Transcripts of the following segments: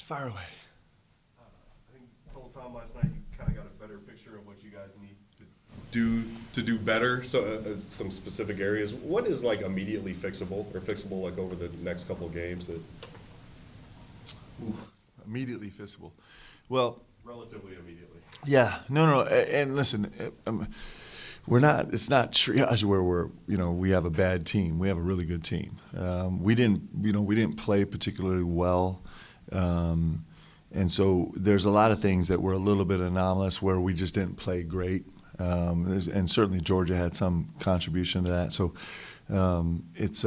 Fire away. I think you told Tom last night you kind of got a better picture of what you guys need to do better. So some specific areas. What is like immediately fixable or fixable like over the next couple of games that? Ooh, immediately fixable. Well, relatively immediately. Yeah, no, and listen, we're not. It's not triage where we have a bad team. We have a really good team. We didn't play particularly well, and so there's a lot of things that were a little bit anomalous where we just didn't play great, and certainly Georgia had some contribution to that. So it's.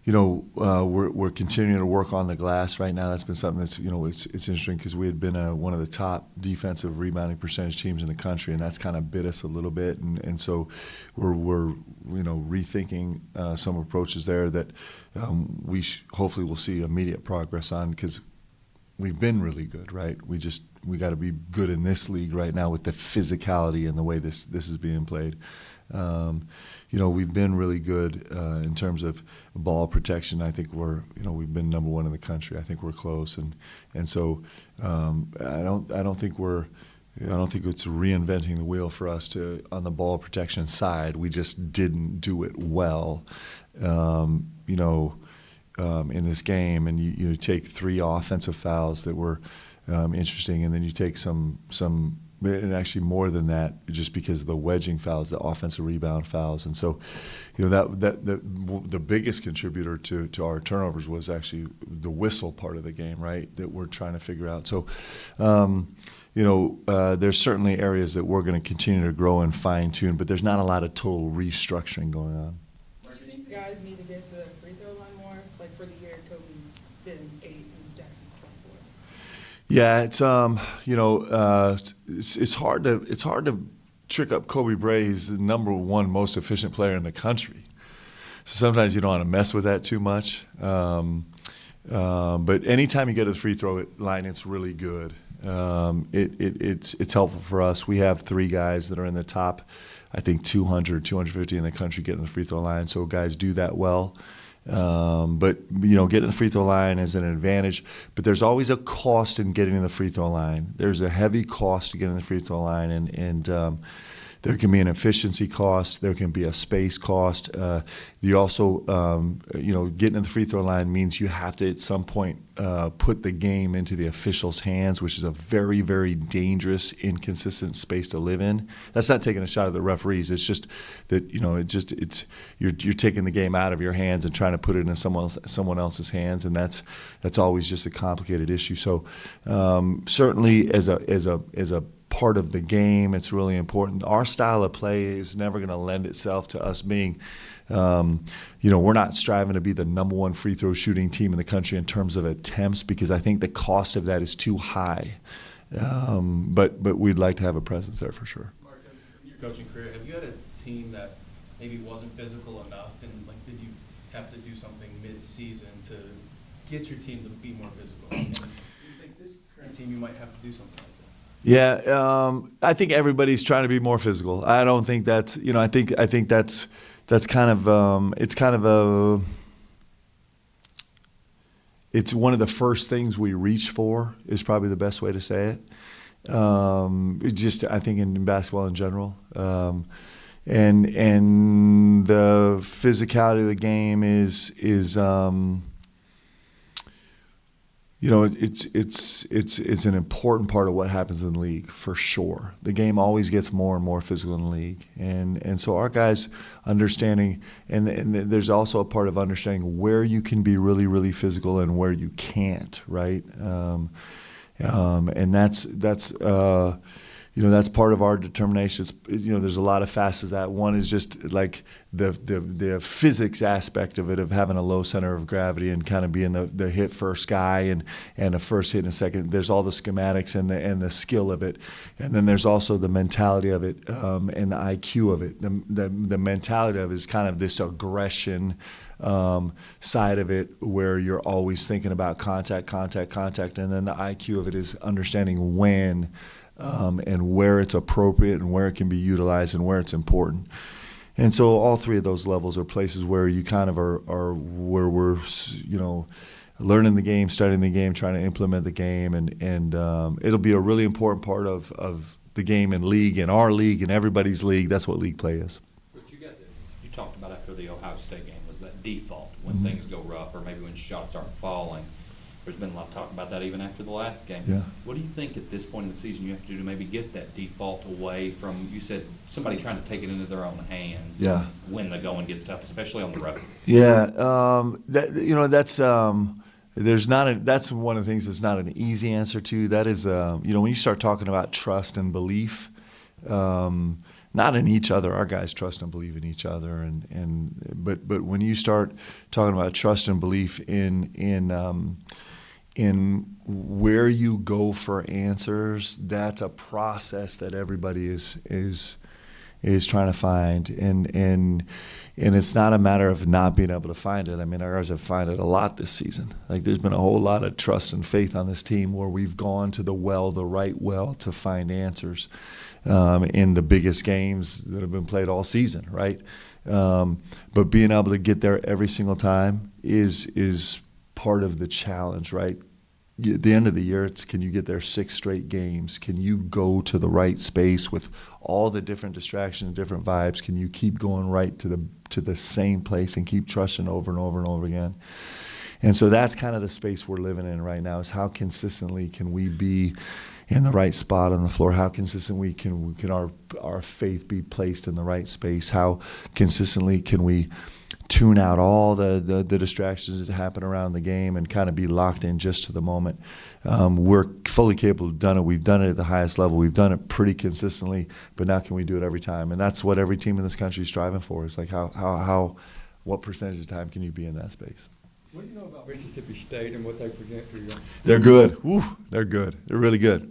We're continuing to work on the glass right now. That's been something that's, it's interesting because we had been one of the top defensive rebounding percentage teams in the country, and that's kind of bit us a little bit. And so we're rethinking some approaches there that we hopefully will see immediate progress on because we've been really good, right? We got to be good in this league right now with the physicality and the way this is being played. We've been really good in terms of ball protection. I think we've been number one in the country. I think we're close, and so I don't think it's reinventing the wheel for us on the ball protection side. We just didn't do it well, in this game. And you take 3 offensive fouls that were interesting, and then you take some. And actually more than that, just because of the wedging fouls, the offensive rebound fouls, and so, the biggest contributor to our turnovers was actually the whistle part of the game, right? That we're trying to figure out. So, there's certainly areas that we're going to continue to grow and fine tune, but there's not a lot of total restructuring going on. Do you think guys need to get to the free throw line more? Like for the year, Kobe's been 8 and Jackson's 24. Yeah, it's hard to trick up Kobe Bray. He's the number 1 most efficient player in the country. So sometimes you don't want to mess with that too much. But anytime you get to the free throw line, it's really good. It's helpful for us. We have 3 guys that are in the top, I think 200, 250 in the country getting the free throw line. So guys do that well. But getting the free throw line is an advantage, but there's always a cost in getting to the free throw line. There's a heavy cost to getting the free throw line, and there can be an efficiency cost. There can be a space cost. You also, getting to the free throw line means you have to at some point put the game into the official's hands, which is a very, very dangerous, inconsistent space to live in. That's not taking a shot at the referees. It's just that you're taking the game out of your hands and trying to put it in someone else's hands, and that's always just a complicated issue. So certainly as a part of the game, it's really important. Our style of play is never going to lend itself to us being, we're not striving to be the number 1 free throw shooting team in the country in terms of attempts, because I think the cost of that is too high. But we'd like to have a presence there for sure. Mark, in your coaching career, have you had a team that maybe wasn't physical enough, and did you have to do something mid-season to get your team to be more physical? And do you think this current team you might have to do something like that? Yeah, I think everybody's trying to be more physical. I don't think that's, I think that's kind of, it's one of the first things we reach for is probably the best way to say it. I think in basketball in general, and the physicality of the game is. It's an important part of what happens in the league for sure. The game always gets more and more physical in the league, and so our guys understanding, and there's also a part of understanding where you can be really, really physical and where you can't, right? And that's part of our determination. There's a lot of facets of that. One is just like the physics aspect of it, of having a low center of gravity and kind of being the hit first guy and a first hit and a second. There's all the schematics and the skill of it, and then there's also the mentality of it and the IQ of it. The mentality of it is kind of this aggression side of it, where you're always thinking about contact, and then the IQ of it is understanding when. And where it's appropriate and where it can be utilized and where it's important. And so all 3 of those levels are places where you kind of are where we're, learning the game, studying the game, trying to implement the game, and it'll be a really important part of the game and league, and our league, and everybody's league. That's what league play is. What you talked about after the Ohio State game was that default when things go rough, or maybe when shots aren't falling. There's been a lot of talk about that even after the last game. Yeah. What do you think at this point in the season you have to do to maybe get that default away from, you said, somebody trying to take it into their own hands Yeah. when the going gets tough, especially on the road? Yeah, that's one of the things that's not an easy answer to. That is, when you start talking about trust and belief, not in each other. Our guys trust and believe in each other, but when you start talking about trust and belief in where you go for answers, that's a process that everybody is trying to find, and it's not a matter of not being able to find it. I mean, our guys have found it a lot this season. Like, there's been a whole lot of trust and faith on this team where we've gone to the right well, to find answers in the biggest games that have been played all season, right? But being able to get there every single time is part of the challenge, right? At the end of the year, it's, can you get there 6 straight games? Can you go to the right space with all the different distractions and different vibes? Can you keep going right to the same place and keep trusting over and over and over again? And so that's kind of the space we're living in right now, is how consistently can we be in the right spot on the floor? How consistently can our faith be placed in the right space? How consistently can we tune out all the distractions that happen around the game and kind of be locked in just to the moment? We're fully capable of doing it. We've done it at the highest level. We've done it pretty consistently, but now can we do it every time? And that's what every team in this country is striving for. It's like what percentage of the time can you be in that space? What do you know about Mississippi State and what they present to you? They're good. Woo, they're good. They're really good.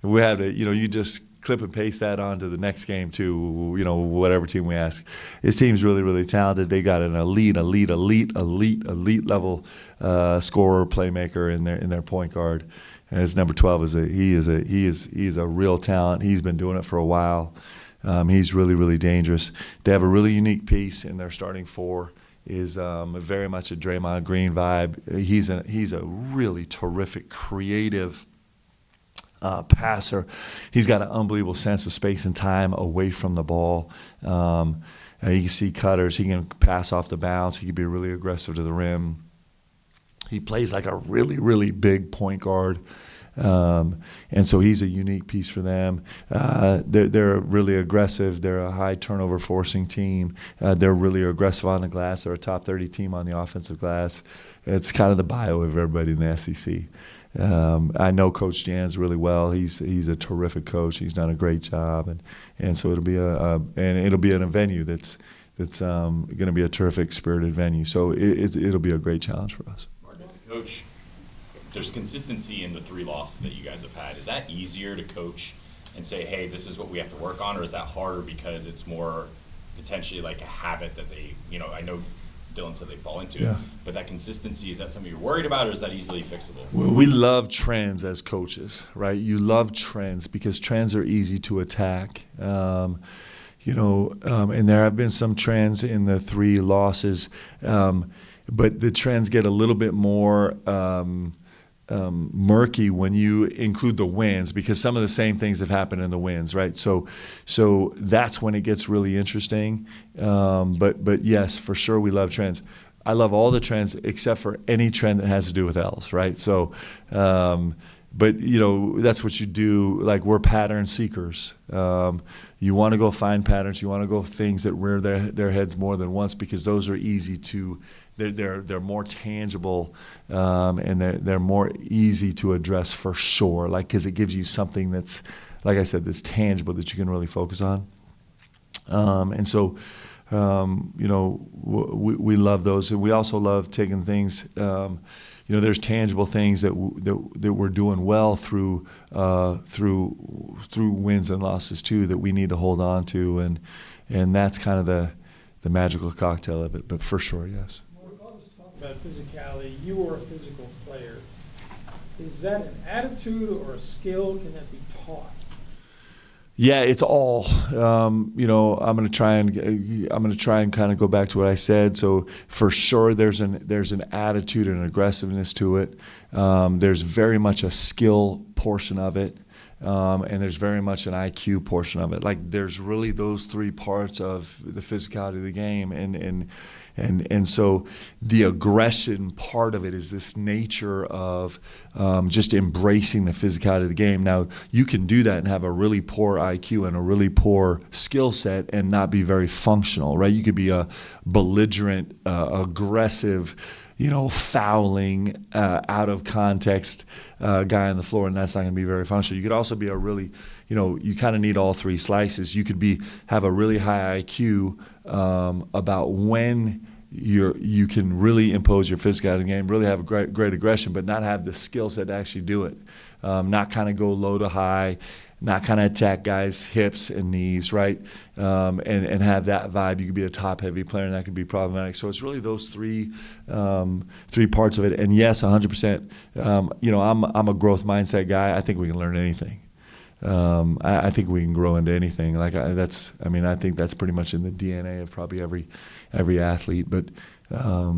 And we have to, you just clip and paste that onto the next game too, whatever team we ask. His team's really, really talented. They got an elite level scorer, playmaker in their point guard. And his number 12 is a real talent. He's been doing it for a while. He's really, really dangerous. They have a really unique piece in their starting 4. Is very much a Draymond Green vibe. He's a really terrific, creative passer. He's got an unbelievable sense of space and time away from the ball. You can see cutters. He can pass off the bounce. He can be really aggressive to the rim. He plays like a really, really big point guard. And so he's a unique piece for them. They're really aggressive. They're a high turnover forcing team. They're really aggressive on the glass. They're a top 30 team on the offensive glass. It's kind of the bio of everybody in the SEC. I know Coach Jans really well. He's a terrific coach. He's done a great job, and so it'll be in a venue that's going to be a terrific spirited venue. So it'll be a great challenge for us. Mark, as a coach, there's consistency in the 3 losses that you guys have had. Is that easier to coach and say, hey, this is what we have to work on, or is that harder because it's more potentially like a habit that they, I know Dylan said they fall into, Yeah. but that consistency, is that something you're worried about, or is that easily fixable? Well, we love trends as coaches, right? You love trends because trends are easy to attack. And there have been some trends in the 3 losses, but the trends get a little bit more murky when you include the wins, because some of the same things have happened in the wins, right? So that's when it gets really interesting. But yes, for sure, we love trends. I love all the trends except for any trend that has to do with L's, right? So, but that's what you do. Like, we're pattern seekers. You want to go find patterns. You want to go things that rear their heads more than once, because those are easy to. They're more tangible, and they're more easy to address for sure. Like, because it gives you something that's, like I said, that's tangible that you can really focus on. And so, we love those, and we also love taking things. There's tangible things that we're doing well through wins and losses too, that we need to hold on to, and that's kind of the magical cocktail of it. But for sure, yes. About physicality, you are a physical player. Is that an attitude or a skill? Can that be taught? Yeah, it's all. I'm going to try and kind of go back to what I said. So for sure, there's an attitude and aggressiveness to it. There's very much a skill portion of it, and there's very much an IQ portion of it. Like there's really those three parts of the physicality of the game, and so the aggression part of it is this nature of just embracing the physicality of the game. Now, you can do that and have a really poor IQ and a really poor skill set and not be very functional, right? You could be a belligerent, aggressive, fouling, out of context guy on the floor, and that's not going to be very functional. You could also be a really, you kind of need all three slices. You could have a really high IQ about when you can really impose your physicality in the game, really have a great aggression, but not have the skill set to actually do it. Not kind of go low to high, not kind of attack guys' hips and knees, right? And have that vibe. You could be a top-heavy player, and that could be problematic. So it's really those three parts of it. And yes, 100%. I'm a growth mindset guy. I think we can learn anything. I think we can grow into anything. I think that's pretty much in the DNA of probably every athlete. But I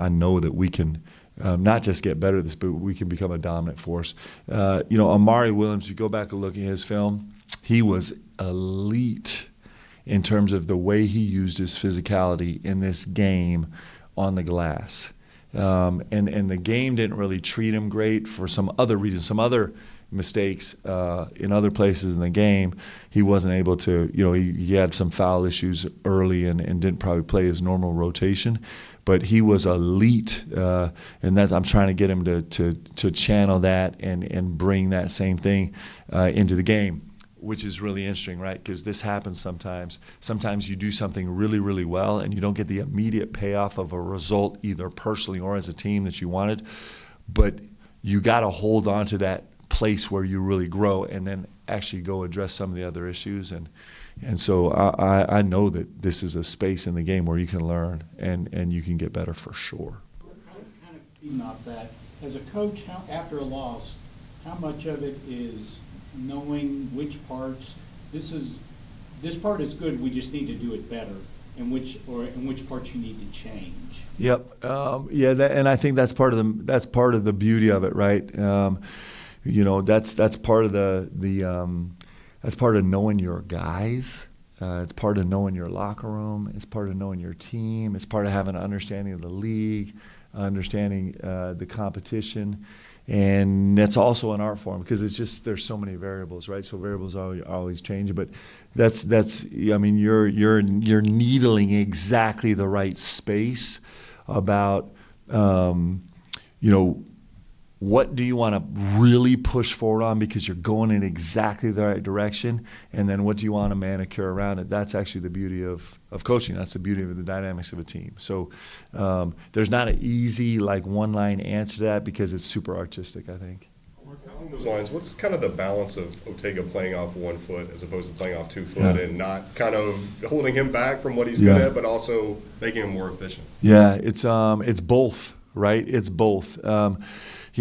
know that we can not just get better at this, but we can become a dominant force. Amari Williams, you go back and look at his film, he was elite in terms of the way he used his physicality in this game on the glass. And the game didn't really treat him great for some other reasons, some other mistakes in other places in the game. He wasn't able to, he had some foul issues early and didn't probably play his normal rotation. But he was elite, and I'm trying to get him to channel that and bring that same thing into the game, which is really interesting, right? Because this happens sometimes. Sometimes you do something really, really well, and you don't get the immediate payoff of a result, either personally or as a team that you wanted. But you got to hold on to that place where you really grow, and then actually go address some of the other issues. And so I know that this is a space in the game where you can learn and you can get better for sure. Kind of feeding off that, as a coach, after a loss, how much of it is knowing which parts, this part is good, we just need to do it better, and which parts you need to change? Yep. And I think that's part of the beauty of it, right? That's part of that's part of knowing your guys. It's part of knowing your locker room. It's part of knowing your team. It's part of having an understanding of the league, understanding the competition, and that's also an art form because it's just there's so many variables, right? So variables are always changing, but you're needling exactly the right space about what do you want to really push forward on because you're going in exactly the right direction, and then what do you want to manicure around it? That's actually the beauty of coaching. That's the beauty of the dynamics of a team. So there's not an easy one-line answer to that because it's super artistic, I think. Along those lines, what's kind of the balance of Ortega playing off 1 foot as opposed to playing off 2 foot and not kind of holding him back from what he's good at, but also making him more efficient? Yeah, it's both, right? It's both.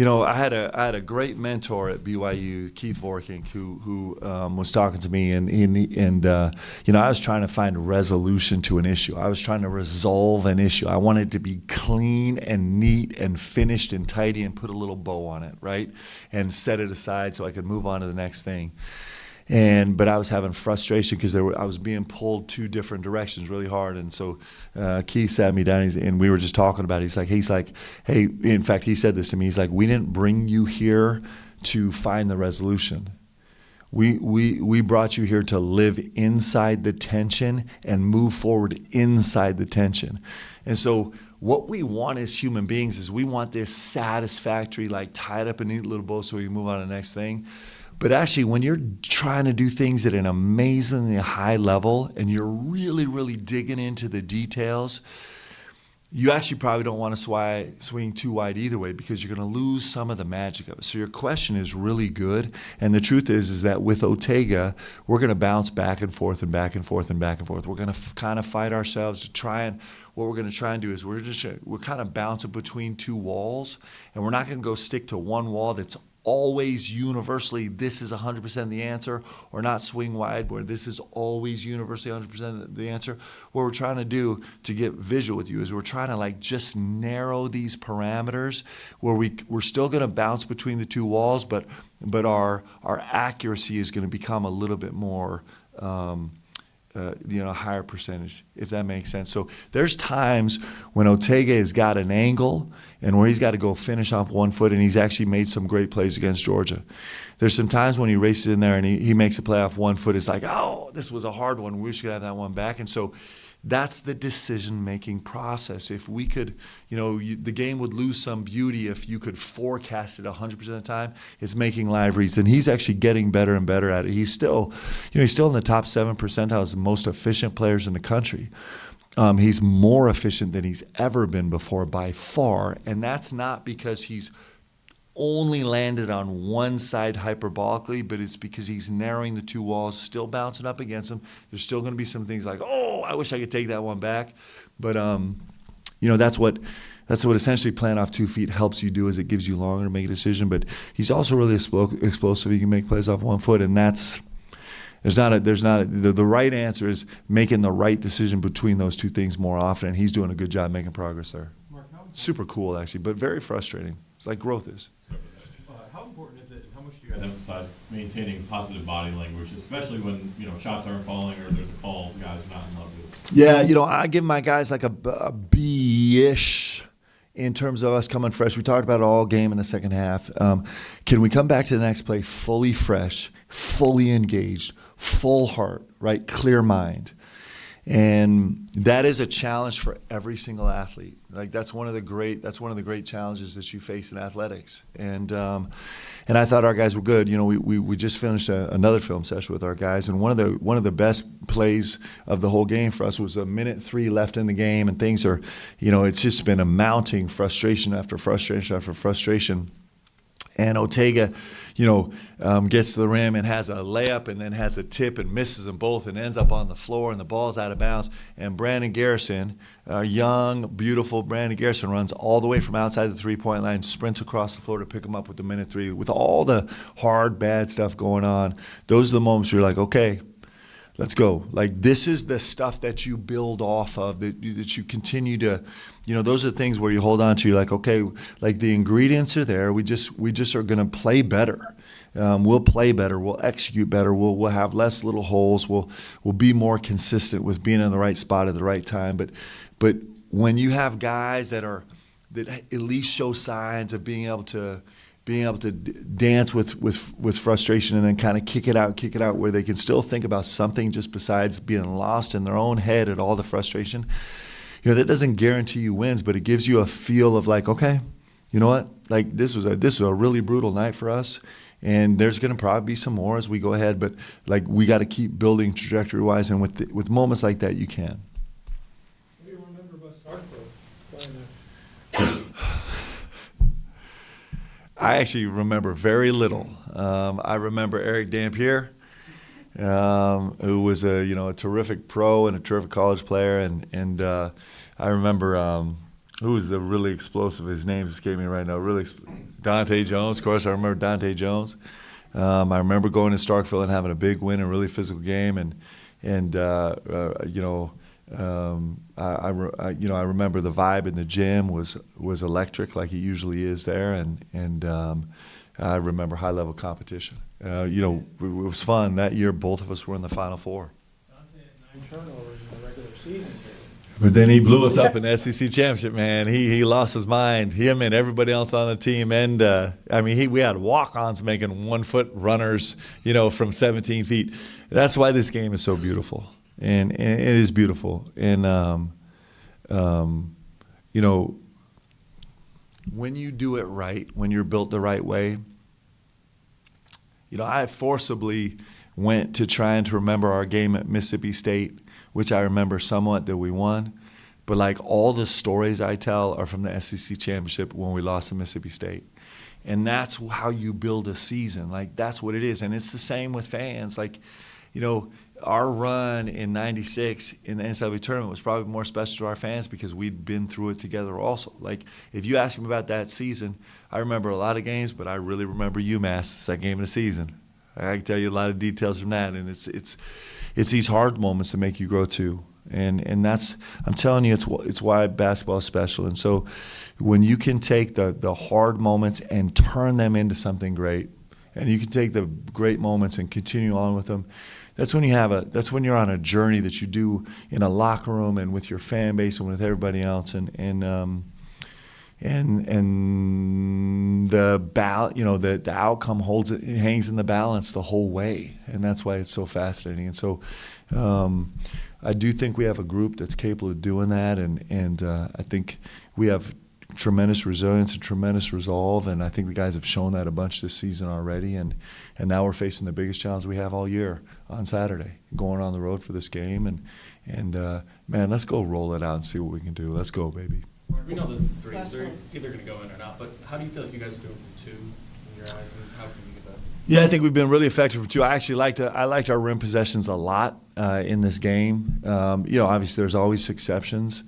I had a great mentor at BYU, Keith Vorkink, who was talking to me, and I was trying to find resolution to an issue. I was trying to resolve an issue. I wanted it to be clean and neat and finished and tidy and put a little bow on it, right, and set it aside so I could move on to the next thing. But I was having frustration because I was being pulled 2 different directions really hard. And so Keith sat me down and we were just talking about it. He's like, hey, in fact, he said this to me. He's like, we didn't bring you here to find the resolution. We brought you here to live inside the tension and move forward inside the tension. And so what we want as human beings is we want this satisfactory, tied up in a neat little bow so we can move on to the next thing. But actually, when you're trying to do things at an amazingly high level and you're really, really digging into the details, you actually probably don't want to swing too wide either way because you're going to lose some of the magic of it. So your question is really good. And the truth is that with Ortega, we're going to bounce back and forth and back and forth and back and forth. We're going to kind of fight ourselves to try and what we're going to try and do is we're kind of bouncing between 2 walls, and we're not going to go stick to one wall that's always universally this is 100% the answer, or not swing wide where this is always universally 100% the answer. What we're trying to do to get visual with you is we're trying to like just narrow these parameters where we're still going to bounce between the two walls, but our accuracy is going to become a little bit more higher percentage, if that makes sense. So there's times when Ortega has got an angle and where he's got to go finish off 1 foot, and he's actually made some great plays against Georgia. There's some times when he races in there and he makes a play off 1 foot. It's like, oh, this was a hard one. We should have that one back. And so that's the decision-making process. If we could, the game would lose some beauty if you could forecast it 100% of the time. It's making live reads, and he's actually getting better and better at it. He's still, he's still in the top 7 percentile as the most efficient players in the country. He's more efficient than he's ever been before by far, and that's not because he's only landed on one side hyperbolically, but it's because he's narrowing the two walls, still bouncing up against them. There's still going to be some things like, oh, I wish I could take that one back. But, that's what essentially playing off 2 feet helps you do, is it gives you longer to make a decision. But he's also really explosive. He can make plays off 1 foot, and the right answer is making the right decision between those two things more often, and he's doing a good job making progress there. Super cool, actually, but very frustrating. It's like growth is. How important is it, and how much do you guys emphasize maintaining positive body language, especially when shots aren't falling or there's a call the guys are not in love with? Yeah, I give my guys like a B-ish in terms of us coming fresh. We talked about it all game in the second half. Can we come back to the next play fully fresh, fully engaged, full heart, right, clear mind? And that is a challenge for every single athlete. Like that's one of the great challenges that you face in athletics. And I thought our guys were good. We just finished another film session with our guys, and one of the best plays of the whole game for us was 1:03 left in the game, and things are, it's just been a mounting frustration after frustration after frustration. And Ortega, gets to the rim and has a layup and then has a tip and misses them both and ends up on the floor and the ball's out of bounds. And Brandon Garrison, young, beautiful Brandon Garrison, runs all the way from outside the three-point line, sprints across the floor to pick him up with the 1:03. With all the hard, bad stuff going on, those are the moments where you're like, okay, let's go. Like this is the stuff that you build off of, that you continue to, those are the things where you hold on to. You're like, okay, like the ingredients are there. We just are going to play better. We'll play better. We'll execute better. We'll have less little holes. We'll be more consistent with being in the right spot at the right time. But when you have guys that at least show signs of being able to dance with frustration and then kind of kick it out where they can still think about something just besides being lost in their own head at all the frustration. That doesn't guarantee you wins, but it gives you a feel of like, okay, you know what? Like this was a really brutal night for us, and there's going to probably be some more as we go ahead. But like we got to keep building trajectory-wise, and with moments like that, you can. What do you remember about Starkville? I actually remember very little. I remember Eric Dampier, who was a terrific pro and a terrific college player, and I remember who was the really explosive. His name escaping me right now. Dante Jones, of course. I remember Dante Jones. I remember going to Starkville and having a big win, a really physical game, I remember the vibe in the gym was electric, like it usually is there, and I remember high level competition. It was fun that year. Both of us were in the Final Four. Dante had 9 turnovers in the regular season. But then he blew us up in the SEC championship, man. He lost his mind. Him and everybody else on the team, and we had walk-ons making 1 foot runners, from 17 feet. That's why this game is so beautiful. And it is beautiful. And, when you do it right, when you're built the right way, I forcibly went to trying to remember our game at Mississippi State, which I remember somewhat that we won. But like all the stories I tell are from the SEC championship when we lost to Mississippi State. And that's how you build a season. Like that's what it is. And it's the same with fans. Like, our run in '96 in the NCAA tournament was probably more special to our fans because we'd been through it together also. Like, if you ask me about that season, I remember a lot of games, but I really remember UMass, the second game of the season. I can tell you a lot of details from that, and it's these hard moments that make you grow too. And that's, I'm telling you, it's why basketball is special. And so when you can take the hard moments and turn them into something great, and you can take the great moments and continue on with them, that's when you're on a journey that you do in a locker room and with your fan base and with everybody else, and the outcome hangs in the balance the whole way, and that's why it's so fascinating. And so I do think we have a group that's capable of doing that, and I think we have tremendous resilience and tremendous resolve, and I think the guys have shown that a bunch this season already, and now we're facing the biggest challenge we have all year on Saturday, going on the road for this game, and man, let's go roll it out and see what we can do. Let's go, baby. We know the threes are either going to go in or not, but how do you feel like you guys are doing from two in your eyes, and how can you get that? Yeah, I think we've been really effective from two. I actually liked our rim possessions a lot in this game. Obviously there's always exceptions.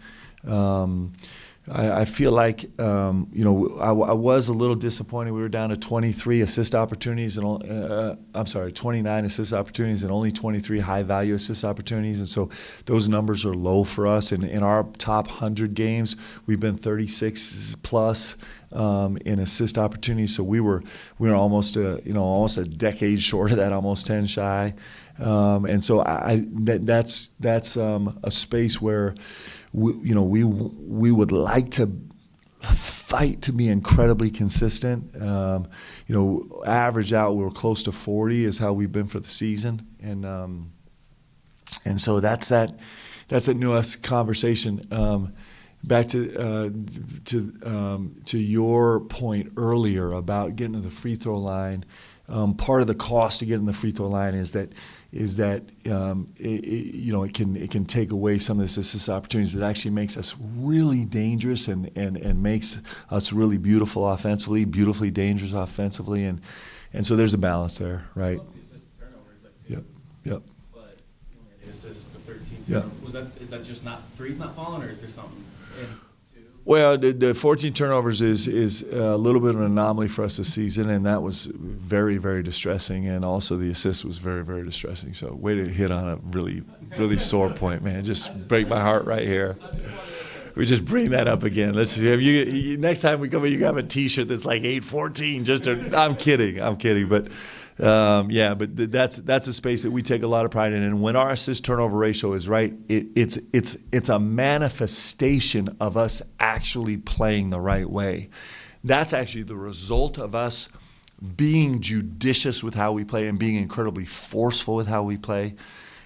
I feel like, I was a little disappointed. We were down to 29 assist opportunities and only 23 high-value assist opportunities, and so those numbers are low for us. And in our top 100 games, we've been 36 plus in assist opportunities. So we were almost a decade short of that, almost 10 shy. And so that's a space where we would like to fight to be incredibly consistent. Average out, we're close to 40 is how we've been for the season, and so that's a nuanced conversation. Back to your point earlier about getting to the free throw line. Part of the cost to getting the free throw line is that it can take away some of this assist opportunities. That actually makes us really dangerous and makes us really beautiful offensively, beautifully dangerous offensively, and so there's a balance there, right? The assist turnovers, like two. Yep. But you only had the assists, the 13 Yeah. turnovers. Is that just not threes not falling, or is there something in two? Well, the 14 turnovers is a little bit of an anomaly for us this season, and that was very, very distressing. And also the assist was very, very distressing. So way to hit on a really, really sore point, man. Just break my heart right here. We just bring that up again. Let's have you next time we come in. You have a T-shirt that's like 814. I'm kidding, but. But that's a space that we take a lot of pride in, and when our assist turnover ratio is right, it's a manifestation of us actually playing the right way. That's actually the result of us being judicious with how we play and being incredibly forceful with how we play.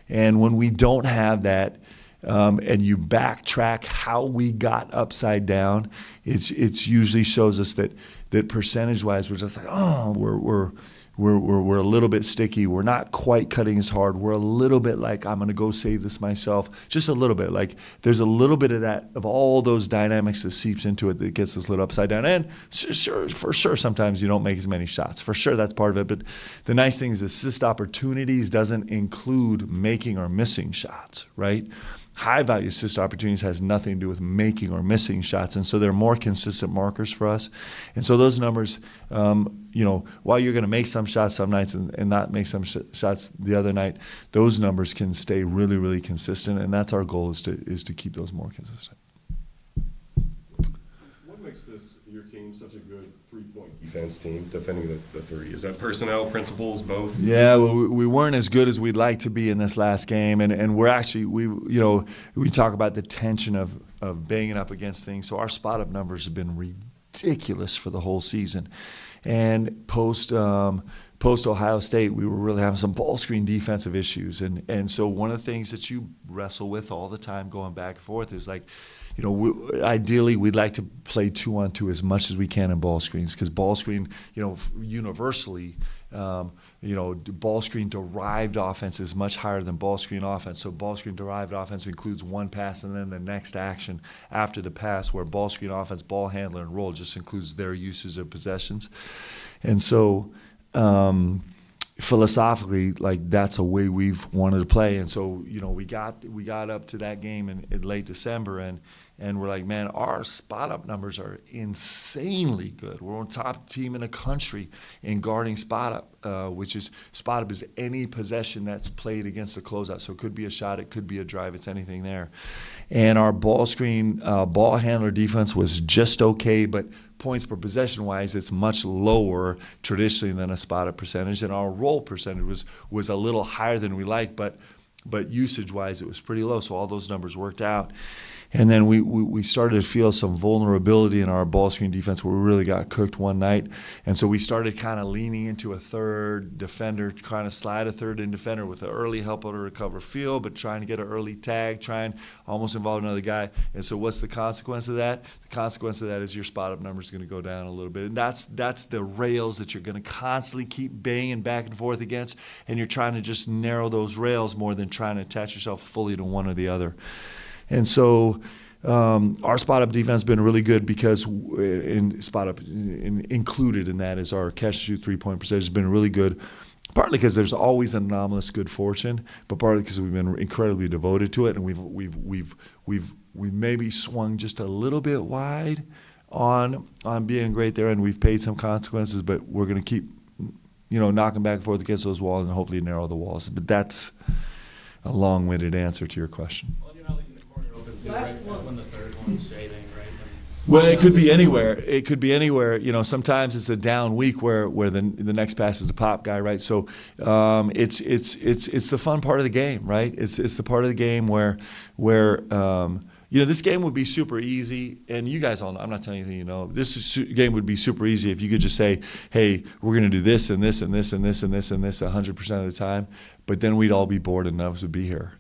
And when we don't have that, and you backtrack how we got upside down, it's usually shows us that percentage-wise we're just like, we're a little bit sticky. We're not quite cutting as hard. We're a little bit like, I'm going to go save this myself. Just a little bit. Like, there's a little bit of that, of all those dynamics that seeps into it that gets us lit upside down. And for sure, sometimes you don't make as many shots. For sure, that's part of it. But the nice thing is assist opportunities doesn't include making or missing shots, right? High-value assist opportunities has nothing to do with making or missing shots, and so they're more consistent markers for us. And so those numbers, while you're going to make some shots some nights and not make some shots the other night, those numbers can stay really, really consistent, and that's our goal is to keep those more consistent. What makes your team such a good three-point defense team, defending the three? Is that personnel, principles, both? Yeah, well, we weren't as good as we'd like to be in this last game, and we're actually we talk about the tension of banging up against things. So our spot-up numbers have been ridiculous for the whole season, and post Ohio State, we were really having some ball screen defensive issues, and so one of the things that you wrestle with all the time going back and forth is like, ideally we'd like to play 2-on-2 as much as we can in ball screens, because ball screen, universally, ball screen derived offense is much higher than ball screen offense. So ball screen derived offense includes one pass and then the next action after the pass, where ball screen offense, ball handler, and roll just includes their uses of possessions. And so philosophically, like that's a way we've wanted to play. And so, we got up to that game in late December, and we're like, man, our spot up numbers are insanely good. We're on top team in the country in guarding spot up, which is spot up is any possession that's played against a closeout. So it could be a shot, it could be a drive, it's anything there. And our ball screen, ball handler defense was just okay, but points per possession wise, it's much lower traditionally than a spot up percentage. And our roll percentage was a little higher than we like, but usage wise, it was pretty low. So all those numbers worked out. And then we started to feel some vulnerability in our ball screen defense where we really got cooked one night. And so we started kind of leaning into a third defender, trying to slide a third in defender with an early help to recover field, but trying to get an early tag, trying almost involve another guy. And so what's the consequence of that? The consequence of that is your spot up number is going to go down a little bit. And that's the rails that you're going to constantly keep banging back and forth against. And you're trying to just narrow those rails more than trying to attach yourself fully to one or the other. And so our spot up defense has been really good because included in that is our catch shoot 3-point percentage has been really good. Partly because there's always anomalous good fortune, but partly because we've been incredibly devoted to it, and we've maybe swung just a little bit wide on being great there, and we've paid some consequences. But we're going to keep knocking back and forth against those walls and hopefully narrow the walls. But that's a long-winded answer to your question. Well, you're not leaving the corner open too, right? When the third one's shading, right? Well, it could be anywhere. It could be anywhere. Sometimes it's a down week where the next pass is the pop guy, right? So it's the fun part of the game, right? It's the part of the game where this game would be super easy, and you guys all know, I'm not telling you anything this game would be super easy if you could just say, hey, we're going to do this and this and this and this and this and this 100% of the time, but then we'd all be bored and none of us would be here.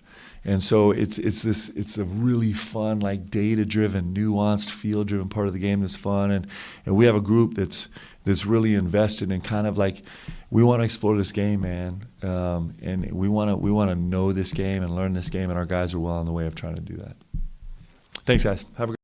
And so it's a really fun, like data-driven, nuanced, field-driven part of the game that's fun, and we have a group that's really invested in kind of like we want to explore this game, man, and we want to know this game and learn this game, and our guys are well on the way of trying to do that. Thanks, guys. Have a great